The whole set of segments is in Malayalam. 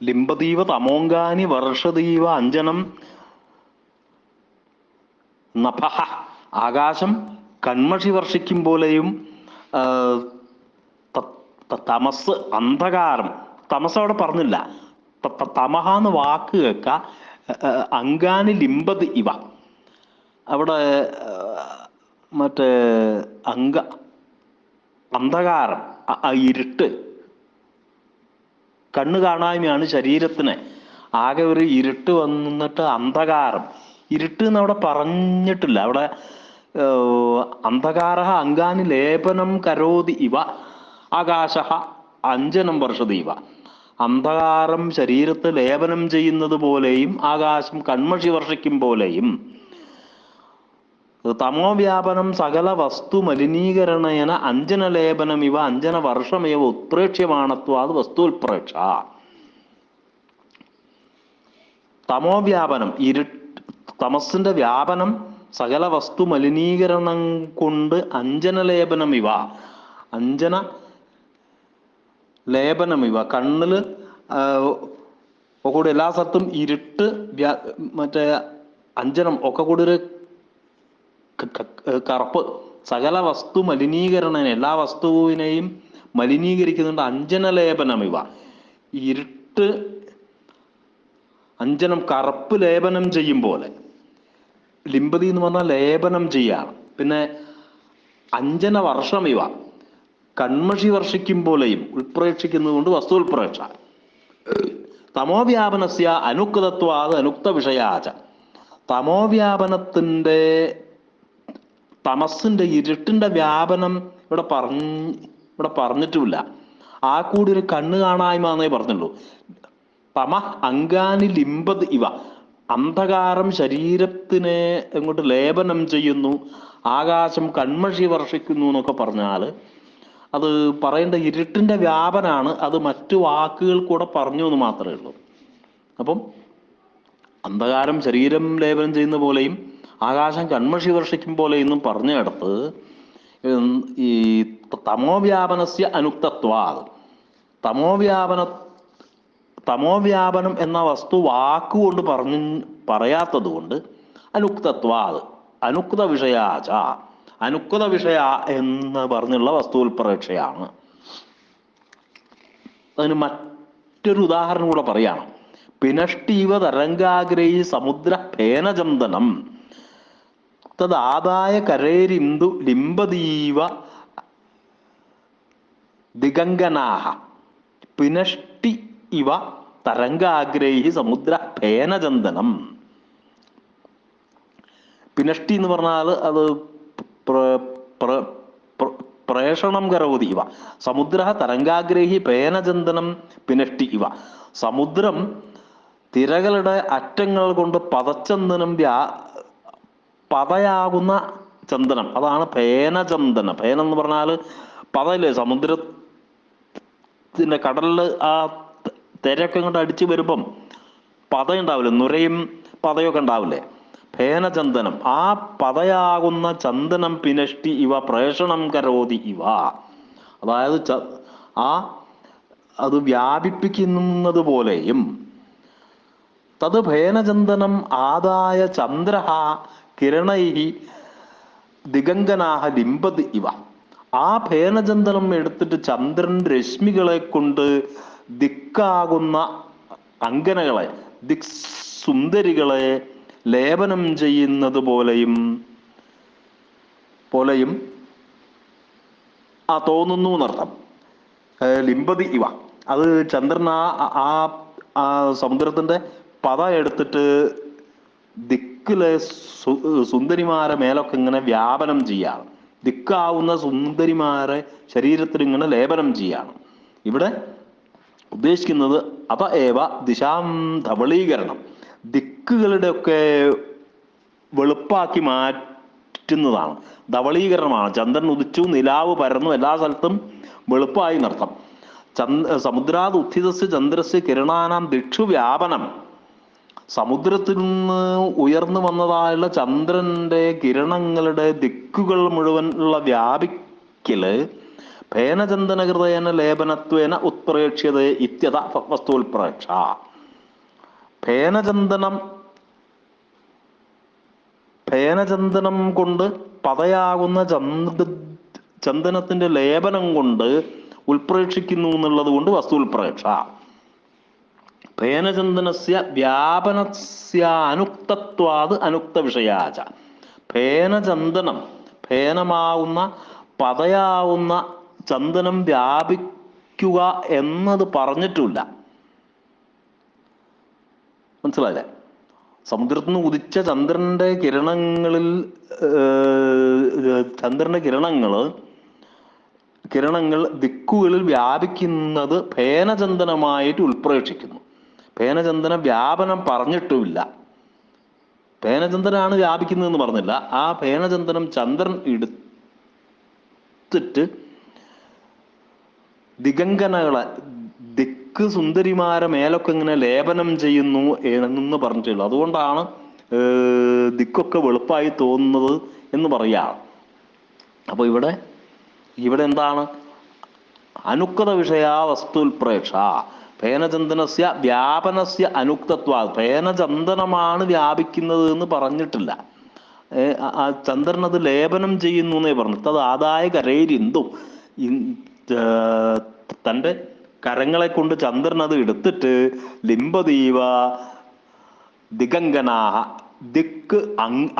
ലിംബതീവ തമോങ്കാനി വർഷതീവ അഞ്ജനം നഭഃ. ആകാശം കൺമഷി വർഷിക്കും പോലെയും തമസ് അന്ധകാരം. തമസ് അവിടെ പറഞ്ഞില്ല. തമഹ എന്ന് വാക്ക് കേൾക്ക. അങ്കാനി ലിംബത് ഇവ. അവിടെ മറ്റേ അന്ധകാരം, ഇരുട്ട്, കണ്ണ് കാണായ്മയാണ് ശരീരത്തിന്. ആകെ ഒരു ഇരുട്ട് വന്നിട്ട് അന്ധകാരം. ഇരുട്ട് എന്ന് അവിടെ പറഞ്ഞിട്ടില്ല. അവിടെ അന്ധകാര അങ്കാനി ലേപനം കരോതി ഇവ ആകാശ അഞ്ജനം വർഷതി ഇവ. അന്ധകാരം ശരീരത്തെ ലേപനം ചെയ്യുന്നത് പോലെയും ആകാശം കൺമഷി വർഷിക്കും പോലെയും. തമോവ്യാപനം സകല വസ്തു മലിനീകരണേന അഞ്ജനലേപനം ഇവ അഞ്ജന വർഷമേവ ഉത്പ്രേക്ഷ്യമാണത്വാത് വസ്തുൽപ്രേക്ഷ. തമോവ്യാപനം, തമസിന്റെ വ്യാപനം സകല വസ്തു മലിനീകരണം കൊണ്ട് അഞ്ജനലേപനം ഇവ, അഞ്ജന ലേപനം ഇവ. കണ്ണില് ഒക്കെ കൂടി എല്ലാ സ്ഥലത്തും ഇരുട്ട്, മറ്റേ അഞ്ജനം ഒക്കെ കൂടി ഒരു കറുപ്പ്. സകല വസ്തു മലിനീകരണ, എല്ലാ വസ്തുവിനെയും മലിനീകരിക്കുന്നുണ്ട്. അഞ്ജനലേപനം ഇവ. ഇരുട്ട് അഞ്ജനം കറുപ്പ് ലേപനം ചെയ്യും പോലെ. ലിംബതി എന്ന് പറഞ്ഞാൽ ലേപനം ചെയ്യാണ്. പിന്നെ അഞ്ജന വർഷം ഇവ, കൺമഷി വർഷിക്കും പോലെയും ഉൾപ്രേക്ഷിക്കുന്നത് കൊണ്ട് വസ്തു ഉൾപ്രേക്ഷ. തമോവ്യാപനസ്യ അനുക്തത്വാത് അനുക്ത വിഷയാച. തമോവ്യാപനത്തിന്റെ, തമസിന്റെ ഇരുട്ടിന്റെ വ്യാപനം ഇവിടെ പറഞ്ഞിട്ടുമില്ല. ആ കൂടി ഒരു കണ്ണ് കാണായ്മ എന്നേ പറഞ്ഞുള്ളൂ. തമ അങ്കാനി ലിംബത് ഇവ. അന്ധകാരം ശരീരത്തിനെ എങ്ങോട്ട് ലേപനം ചെയ്യുന്നു, ആകാശം കൺമഷി വർഷിക്കുന്നു എന്നൊക്കെ പറഞ്ഞാൽ അത് പറയേണ്ട ഇരുട്ടിന്റെ വ്യാപനാണ്. അത് മറ്റു വാക്കുകൾ കൂടെ പറഞ്ഞു എന്ന് മാത്രമേ ഉള്ളൂ. അപ്പം അന്ധകാരം ശരീരം ലേപനം ചെയ്യുന്ന പോലെയും ആകാശം കൺമഷി വർഷിക്കും പോലെയെന്നും പറഞ്ഞിടത്ത് ഈ തമോവ്യാപനസ്യ അനുക്തത്വാത്, തമോവ്യാപനം എന്ന വസ്തു വാക്കുകൊണ്ട് പറയാത്തത് കൊണ്ട് അനുക്തത്വാത് അനുക്ത വിഷയാച, അനുക്ത വിഷയ എന്ന് പറഞ്ഞുള്ള വസ്തുവിൽപ്രേക്ഷയാണ്. അതിന് മറ്റൊരു ഉദാഹരണം കൂടെ പറയാണ്. പിനഷ്ടീവ തരംഗാഗ്രഹി സമുദ്ര ഫേനചന്ദനം തദാദായ കരേരിന്ദു ലിംബതീവ ദിഗംഗനാഹ. പിനഷ്ടി ഇവ തരംഗാഗ്രഹി സമുദ്ര ഫേനചന്ദനം. പിനഷ്ടി എന്ന് പറഞ്ഞാൽ അത് പ്രേഷണം കരോതി ഇവ. സമുദ്ര തരംഗാഗ്രഹി പേനചന്ദനം പിനഷ്ടി ഇവ. സമുദ്രം തിരകളുടെ അറ്റങ്ങൾ കൊണ്ട് പതച്ചന്ദനം, പതയാകുന്ന ചന്ദനം, അതാണ് പേനചന്ദനം. പേന എന്ന് പറഞ്ഞാൽ പതയില്ലേ, സമുദ്രത്തിന്റെ കടലിൽ ആ തിരയൊക്കെ ഇങ്ങോട്ട് അടിച്ചു വരുമ്പം പതയുണ്ടാവില്ലേ, നുരയും പതയൊക്കെ ഉണ്ടാവില്ലേ, ഫേനചന്ദനം. ആ പതയാകുന്ന ചന്ദനം പിനഷ്ടി ഇവ പ്രേഷണം കരോതി ഇവ. അതായത് അത് വ്യാപിപ്പിക്കുന്നത് പോലെയും. തത് ഫേനചന്ദനം ആദായ ചന്ദ്ര കിരണൈ ദിഗംഗനാഹ ലിംബത് ഇവ. ആ ഫേനചന്ദനം എടുത്തിട്ട് ചന്ദ്രൻ രശ്മികളെ കൊണ്ട് ദിക്കാകുന്ന അങ്കനകളെ, ദിക് സുന്ദരികളെ ലേപനം ചെയ്യുന്നത് പോലെയും തോന്നുന്നു എന്നർത്ഥം. ലിംബതി ഇവ. അത് ചന്ദ്രൻ ആ സമുദ്രത്തിന്റെ പത എടുത്തിട്ട് ദിക്കിലെ സുന്ദരിമാരെ മേലൊക്കെ ഇങ്ങനെ വ്യാപനം ചെയ്യാണ്. ദിക്കാവുന്ന സുന്ദരിമാരെ ശരീരത്തിൽ ഇങ്ങനെ ലേപനം ചെയ്യാണ്. ഇവിടെ ഉദ്ദേശിക്കുന്നത് അത ഏവ ദിശാം ധവളീകരണം, ദിക്കുകളുടെ ഒക്കെ വെളുപ്പാക്കി മാറ്റുന്നതാണ്. ധവളീകരണമാണ്. ചന്ദ്രൻ ഉദിച്ചു, നിലാവ് പരന്നു, എല്ലാ സ്ഥലത്തും വെളുപ്പായി എന്നർത്ഥം. സമുദ്രാത് ഉത്ഥിതസ്യ ചന്ദ്രസ്യ കിരണാനാം ദിക്ഷു വ്യാപനം. സമുദ്രത്തിൽ നിന്ന് ഉയർന്നു വന്നതായുള്ള ചന്ദ്രന്റെ കിരണങ്ങളുടെ ദിക്കുകൾ മുഴുവൻ ഉള്ള വ്യാപിക്കല് ഫേനചന്ദനകൃതേന ലേപനത്വേന ഉത്പ്രേക്ഷ്യതേ ഇത്യത വസ്തുൽപ്രേക്ഷ. ഫേനചന്ദനം ഫേനചന്ദനം കൊണ്ട് പതയാകുന്ന ചന്ദനത്തിന്റെ ലേപനം കൊണ്ട് ഉൽപ്രേക്ഷിക്കുന്നു എന്നുള്ളത് കൊണ്ട് വസ്തുൽപ്രേക്ഷ. ഫേനചന്ദനസ്യ വ്യാപനസ്യ അനുക്തത്വാത് അനുക്ത വിഷയാച. ഫേനചന്ദനം, ഫേനമാവുന്ന പതയാവുന്ന ചന്ദനം വ്യാപിക്കുക എന്നത് പറഞ്ഞിട്ടില്ല. മനസ്സിലായില്ലേ? സമുദ്രത്തിൽ നിന്ന് ഉദിച്ച ചന്ദ്രന്റെ കിരണങ്ങൾ ദിക്കുകളിൽ വ്യാപിക്കുന്നത് ഫേനചന്ദനമായിട്ട് ഉൽപ്രേക്ഷിക്കുന്നു. ഫേനചന്ദന വ്യാപനം പറഞ്ഞിട്ടുമില്ല. ഫേനചന്ദനാണ് വ്യാപിക്കുന്നതെന്ന് പറഞ്ഞില്ല. ആ ഫേനചന്ദനം ചന്ദ്രൻ എടുത്തിട്ട് ദിഗംഗനകളെ, ദിക്ക് സുന്ദരിമാരെ മേലൊക്കെ ഇങ്ങനെ ലേപനം ചെയ്യുന്നു എന്ന് പറഞ്ഞിട്ടുള്ളൂ. അതുകൊണ്ടാണ് ദിക്കൊക്കെ വെളുപ്പായി തോന്നുന്നത് എന്ന് പറയാം. അപ്പൊ ഇവിടെ എന്താണ്? അനുക്ത വിഷയ വസ്തുൽപ്രേക്ഷ. ഫേനചന്ദനസ്യ വ്യാപനസ്യ അനുക്തത്വ. ഫേനചന്ദനമാണ് വ്യാപിക്കുന്നത് എന്ന് പറഞ്ഞിട്ടില്ല. ആ ചന്ദ്രൻ അത് ലേപനം ചെയ്യുന്നു എന്നേ പറഞ്ഞിട്ട്. അത് ആദായ കരയിരിന്തും, തൻ്റെ കരങ്ങളെ കൊണ്ട് ചന്ദ്രൻ അത് എടുത്തിട്ട് ലിംബദീവ ദിഗംഗനാഹ, ദിക്ക്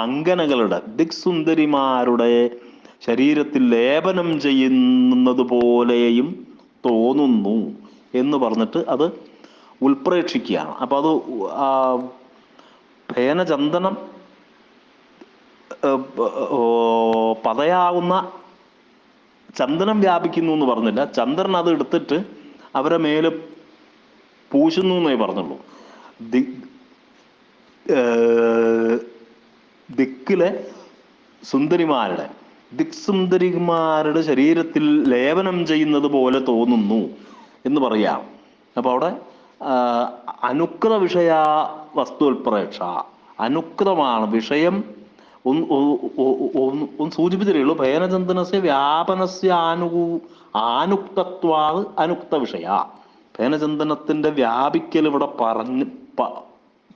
അങ്കനകളുടെ, ദിക് സുന്ദരിമാരുടെ ശരീരത്തിൽ ലേപനം ചെയ്യുന്നത് പോലെയും തോന്നുന്നു എന്ന് പറഞ്ഞിട്ട് അത് ഉൽപ്രേക്ഷിക്കുകയാണ്. അപ്പൊ അത് ഫേനചന്ദനം പതയാവുന്ന ചന്ദനം വ്യാപിക്കുന്നു എന്ന് പറഞ്ഞില്ല. ചന്ദ്രൻ അത് എടുത്തിട്ട് അവരെ മേലെ പൂശുന്നു എന്നേ പറഞ്ഞുള്ളൂ. ദിക്കിലെ സുന്ദരിമാരുടെ, ദിക് സുന്ദരിമാരുടെ ശരീരത്തിൽ ലേപനം ചെയ്യുന്നത് പോലെ തോന്നുന്നു എന്ന് പറയാം. അപ്പൊ അവിടെ അനുക്ത വിഷയ വസ്തുൽപ്രേക്ഷ. അനുക്തമാണ് വിഷയം. ഒന്ന് സൂചിപ്പിച്ചേ ഉള്ളൂ. ഫേനചന്ദനസ്യ വ്യാപനസ്യ ആനുക്തത്വാത് അനുക്ത വിഷയ. ഫേനചന്ദനത്തിന്റെ വ്യാപിക്കൽ ഇവിടെ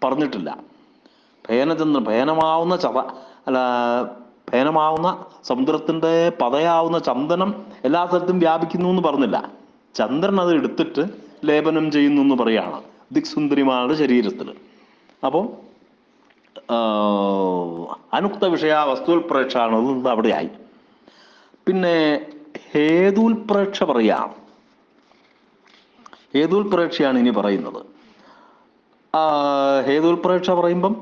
പറഞ്ഞിട്ടില്ല. ഫേനമാവുന്ന ഫേനമാവുന്ന സമുദ്രത്തിന്റെ പതയാവുന്ന ചന്ദനം എല്ലാ സ്ഥലത്തും വ്യാപിക്കുന്നു എന്ന് പറഞ്ഞില്ല. ചന്ദ്രൻ അത് എടുത്തിട്ട് ലേപനം ചെയ്യുന്നു എന്ന് പറയാണ് ദിക്സുന്ദരിമാരുടെ ശരീരത്തിൽ. അപ്പോൾ അനുക്ത വിഷയ വസ്തുൽപ്രേക്ഷാണ് അവിടെയായി. പിന്നെ ഹേതുൽപ്രേക്ഷ പറയാം. ഹേതുൽപ്രേക്ഷയാണ് ഇനി പറയുന്നത്. ഹേതുൽപ്രേക്ഷ പറയുമ്പം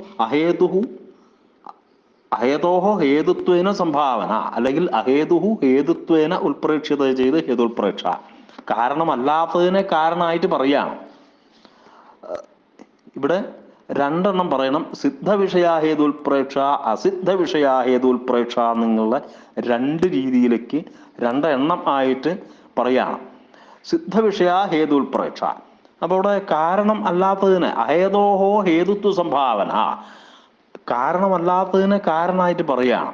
അഹേതോഹോ ഹേതുത്വേന സംഭാവന, അല്ലെങ്കിൽ അഹേതുഹു ഹേതുത്വേന ഉൽപ്രേക്ഷ്യത ചെയ്ത് ഹേതുൽപ്രേക്ഷ. കാരണമല്ലാത്തതിനെ കാരണമായിട്ട് പറയാണ്. ഇവിടെ രണ്ടെണ്ണം പറയണം. സിദ്ധ വിഷയാഹേതുൽപ്രേക്ഷ, അസിദ്ധ വിഷയാഹേതുൽപ്രേക്ഷ എന്നുള്ള രണ്ട് രീതിയിലേക്ക് രണ്ടെണ്ണം ആയിട്ട് പറയാണ്. സിദ്ധ വിഷയാഹേതുൽപ്രേക്ഷ. അപ്പൊ ഇവിടെ കാരണം അല്ലാത്തതിന് അഹേതോഹോ ഹേതുത്വ സംഭാവന, കാരണമല്ലാത്തതിനെ കാരണമായിട്ട് പറയാണ്.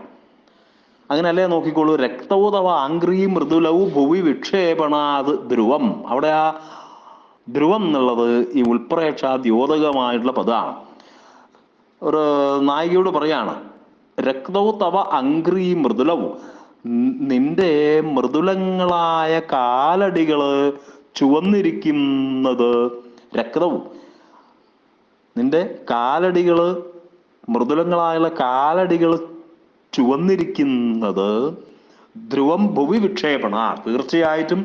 അങ്ങനെയല്ലേ? നോക്കിക്കോളൂ. രക്തൗതവ ആംഗ്രീ മൃദുലവു ഭുവി വിക്ഷേപണാത് ധ്രുവം. അവിടെ ആ ധ്രുവം എന്നുള്ളത് ഈ ഉൽപ്രേക്ഷ ദ്യോതകമായിട്ടുള്ള പദമാണ്. ഒരു നായികയോട് പറയാണ്, രക്തൗതവ അംഗ്രീ മൃദുലവു, നിന്റെ മൃദുലങ്ങളായ കാലടികള് ചുവന്നിരിക്കുന്നത്, രക്തവും നിന്റെ കാലടികള്, മൃദുലങ്ങളായുള്ള കാലടികൾ ചുവന്നിരിക്കുന്നത് ധ്രുവം ഭുവി വിക്ഷേപണ, തീർച്ചയായിട്ടും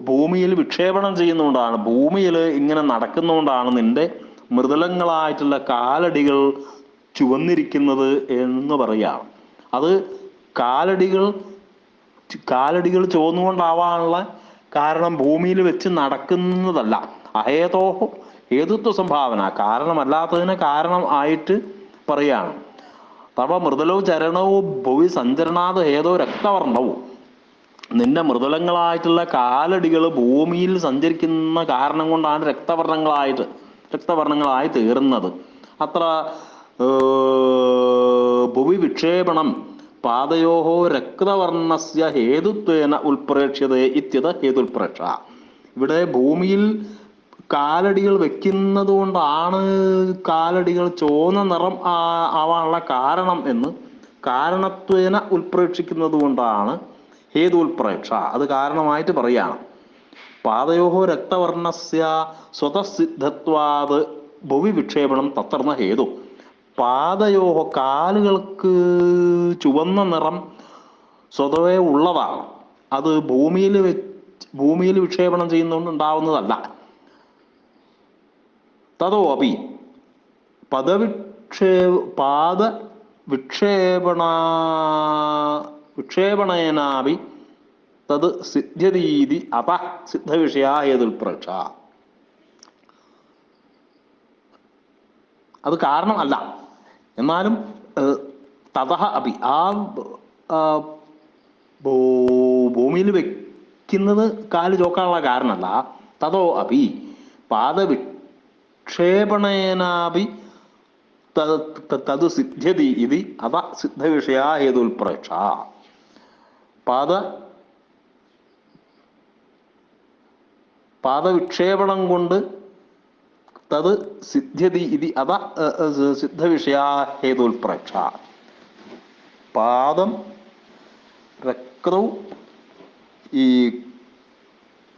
ഭൂമിയിൽ വിക്ഷേപണം ചെയ്യുന്നതുകൊണ്ടാണ്, ഭൂമിയിൽ ഇങ്ങനെ നടക്കുന്നതുകൊണ്ടാണ് നിന്റെ മൃദുലങ്ങളായിട്ടുള്ള കാലടികൾ ചുവന്നിരിക്കുന്നത് എന്ന് പറയാം. അത് കാലടികൾ ചുവന്നുകൊണ്ടാവാനുള്ള കാരണം ഭൂമിയിൽ വെച്ച് നടക്കുന്നതല്ല. അഹേതോഹോ ഹേതുത്വ സംഭാവന, കാരണമല്ലാത്തതിനെ കാരണം ആയിട്ട് പറയാണ്. തവ മൃദുലവും ചരണവും ഭുവി സഞ്ചരണാത് ഹേതോ രക്തവർണ്ണവും, നിന്റെ മൃദുലങ്ങളായിട്ടുള്ള കാലടികൾ ഭൂമിയിൽ സഞ്ചരിക്കുന്ന കാരണം കൊണ്ടാണ് രക്തവർണ്ണങ്ങളായി തീർന്നത്. അത്ര ഭുവി വിക്ഷേപണം, പാദയോഹോ രക്തവർണ്ണസ്യ ഹേതുത്വേന ഉൽപ്രേക്ഷ്യതേ ഇത്യത ഹേതുൽപ്രേക്ഷ. ഇവിടെ ഭൂമിയിൽ കാലടികൾ വെക്കുന്നത് കൊണ്ടാണ് കാലടികൾ ചുവന്ന നിറം ആവാനുള്ള കാരണം എന്ന് കാരണത്വേന ഉൽപ്രേക്ഷിക്കുന്നത് കൊണ്ടാണ് ഹേതുൽപ്രേക്ഷ. അത് കാരണമായിട്ട് പറയാണ്. പാദയോഹോ രക്തവർണ്ണസ്യ സ്വതസിദ്ധത്വാത് ഭുവി വിക്ഷേപണം തത്തർന്ന ഹേതു. പാദയോഹോ കാലുകൾക്ക് ചുവന്ന നിറം സ്വതവേ ഉള്ളതാണ്. അത് ഭൂമിയിൽ വിക്ഷേപണം ചെയ്യുന്നതുകൊണ്ട് ഉണ്ടാവുന്നതല്ല. തതോ അപി വിക്ഷേപണേനാപി തത് സിദ്ധ്യതീതി അപ സിദ്ധവിഷയാ ഹേതുൽപ്രേക്ഷ. അത് കാരണം അല്ല, എന്നാലും തതഹ അപി ഭൂമിയിൽ വെക്കുന്നത് കാല് ചോക്കാനുള്ള കാരണമല്ല. തതോ അപി പാദവിക്ഷേപണേനാപി തത് സിദ്ധ്യതി ഇതി അത സിദ്ധവിഷയാ ഹേതുൽപ്രേക്ഷ. പാദവിക്ഷേപണം കൊണ്ട് തത് സിദ്ധ്യതി ഇതി അത സിദ്ധവിഷയാ ഹേതുൽപ്രേക്ഷ. പാദം രക്തവും ഈ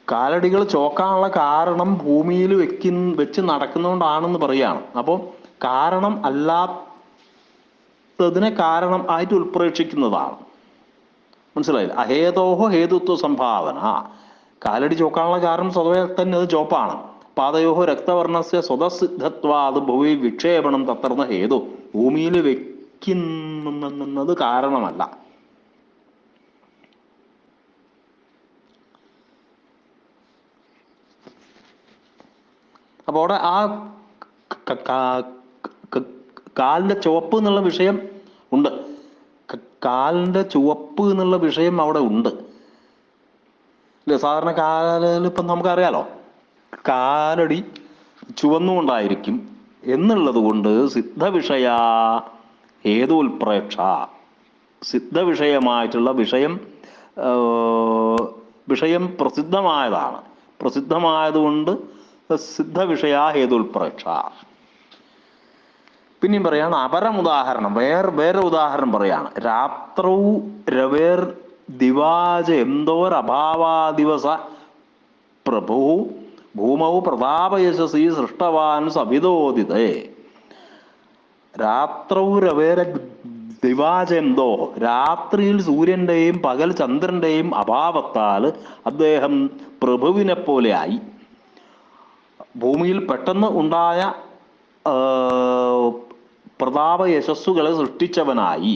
കാലടികൾ ചോക്കാനുള്ള കാരണം ഭൂമിയിൽ വെച്ച് നടക്കുന്നതുകൊണ്ടാണെന്ന് പറയുകയാണ്. അപ്പോൾ കാരണം അല്ലാത്തതിനെ കാരണം ആയിട്ട് ഉൽപ്രേക്ഷിക്കുന്നതാണ്. മനസ്സിലായില്ല? അഹേതോഹോ ഹേതുത്വ സംഭാവന. കാലടി ചോക്കാനുള്ള കാരണം സ്വതവേ തന്നെ അത് ചോപ്പാണ്. പാദയോഹോ രക്തവർണ്ണസ്യ സ്വതസിദ്ധത്വാത് ഭൂമി വിക്ഷേപണം തത്തർന്ന ഹേതു. ഭൂമിയിൽ വെക്കുന്നത് കാരണമല്ല. അപ്പോൾ അവിടെ ആ കാലിന്റെ ചുവപ്പ് എന്നുള്ള വിഷയം ഉണ്ട്. കാലിന്റെ ചുവപ്പ് എന്നുള്ള വിഷയം അവിടെ ഉണ്ട്. ഇല്ലേ? സാധാരണ കാലിൽ ഇപ്പം നമുക്കറിയാലോ, കാലടി ചുവന്നുകൊണ്ടായിരിക്കും എന്നുള്ളത് കൊണ്ട് സിദ്ധവിഷയ ഹേതുൽപ്രേക്ഷ. സിദ്ധവിഷയമായിട്ടുള്ള വിഷയം പ്രസിദ്ധമായതാണ്. പ്രസിദ്ധമായതുകൊണ്ട് സിദ്ധവിഷയ ഹേതുൽപ്രേക്ഷ. പിന്നെയും പറയാണ് അപരമുദാഹരണം. വേറെ ഉദാഹരണം പറയാണ്. രാത്രൗ രവേർ ദിവാജ എന്തോരഭാവാദിവസ പ്രഭു ഭൂമൗ പ്രതാപയശസി സൃഷ്ടവാൻ സവിതോദിതേ. രാത്രൗ രവേര ദിവാചെന്തോ. രാത്രിയിൽ സൂര്യന്റെയും പകൽ ചന്ദ്രന്റെയും അഭാവത്താൽ അദ്ദേഹം പ്രഭുവിനെ പോലെയായി. ഭൂമിയിൽ പെട്ടെന്ന് ഉണ്ടായ പ്രതാപയശസ്സുകളെ സൃഷ്ടിച്ചവനായി.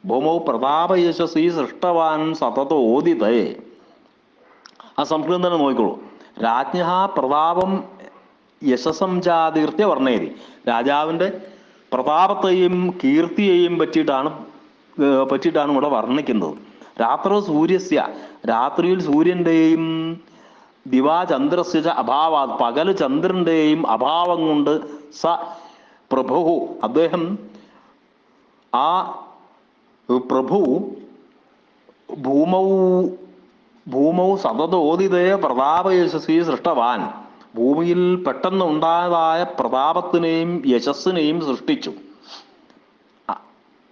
ഭൂമൗ പ്രതാപയശസ്സി സൃഷ്ടവാൻ സതതോദിതേ. ആ സംസ്കൃതം തന്നെ നോക്കിക്കോളൂ. രാജ്ഞ പ്രതാപം യശസം ജാതീർത്യ വർണ്ണേരി. രാജാവിൻ്റെ പ്രതാപത്തെയും കീർത്തിയെയും പറ്റിയിട്ടാണ് ഇവിടെ വർണ്ണിക്കുന്നത്. രാത്രോ സൂര്യസ്യ. രാത്രിയിൽ സൂര്യന്റെയും ദിവാചന്ദ്രസ്യ അഭാവ പകല് ചന്ദ്രന്റെയും അഭാവം കൊണ്ട് സ പ്രഭു അദ്ദേഹം ആ പ്രഭു ഭൂമൗ സതതോദിതയ പ്രതാപയശസ്സി സൃഷ്ടവാൻ. ഭൂമിയിൽ പെട്ടെന്ന് ഉണ്ടായതായ പ്രതാപത്തിനെയും യശസ്സിനെയും സൃഷ്ടിച്ചു.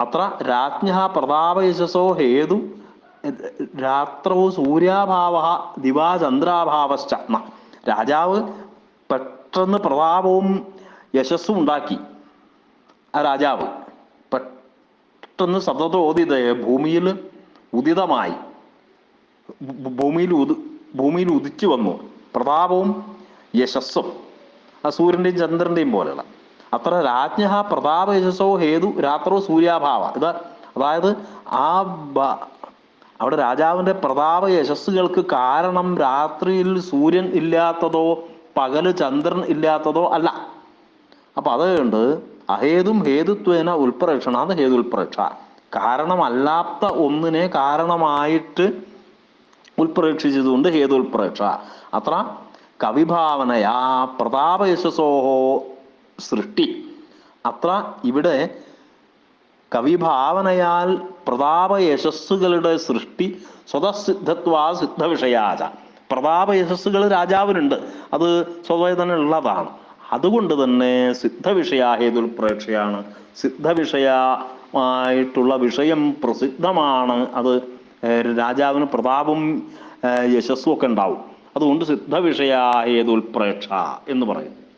അത്ര രാജ്ഞ പ്രതാപയശസോ ഹേതു രാത്രോ സൂര്യാഭാവ ദിവാചന്ദ്രാഭാവശ്ച. രാജാവ് പെട്ടെന്ന് പ്രതാപവും യശസ്സും ഉണ്ടാക്കി. ആ രാജാവ് പെട്ടെന്ന് സതതോദിതയ ഭൂമിയിൽ ഉദിതമായി, ഭൂമിയിൽ ഉദിച്ചു വന്നു. പ്രതാപവും യശസ്സും ആ സൂര്യന്റെയും ചന്ദ്രന്റെയും പോലെയുള്ള. അത്ര രാജ്ഞ പ്രതാപ യശസ്സോ ഹേതു രാത്രോ സൂര്യാഭാവ. അതായത് അവിടെ രാജാവിന്റെ പ്രതാപ യശസ്സുകൾക്ക് കാരണം രാത്രിയിൽ സൂര്യൻ ഇല്ലാത്തതോ പകല് ചന്ദ്രൻ ഇല്ലാത്തതോ അല്ല. അപ്പൊ അതുകൊണ്ട് അഹേതും ഹേതുത്വേന ഉൽപ്രേക്ഷണാന്ന് ഹേതുൽപ്രേക്ഷ. കാരണമല്ലാത്ത ഒന്നിനെ കാരണമായിട്ട് ഉൽപ്രേക്ഷിച്ചതുകൊണ്ട് ഹേതുൽപ്രേക്ഷ. അത്ര കവിഭാവനയാ പ്രതാപയശസോഹോ സൃഷ്ടി. അത്ര ഇവിടെ കവിഭാവനയാൽ പ്രതാപ യശസ്സുകളുടെ സൃഷ്ടി സ്വതസിദ്ധത്വാ സിദ്ധവിഷയാച. പ്രതാപ യശസ്സുകൾ രാജാവിനുണ്ട്, അത് സ്വതവേ തന്നെ ഉള്ളതാണ്. അതുകൊണ്ട് തന്നെ സിദ്ധവിഷയ ഹേതുൽപ്രേക്ഷയാണ്. സിദ്ധവിഷയമായിട്ടുള്ള വിഷയം പ്രസിദ്ധമാണ്. അത് രാജാവിന് പ്രതാപം യശസ്സും ഒക്കെ ഉണ്ടാവും. അതുകൊണ്ട് സിദ്ധവിഷയ ഹേതുൽപ്രേക്ഷ എന്ന് പറയും.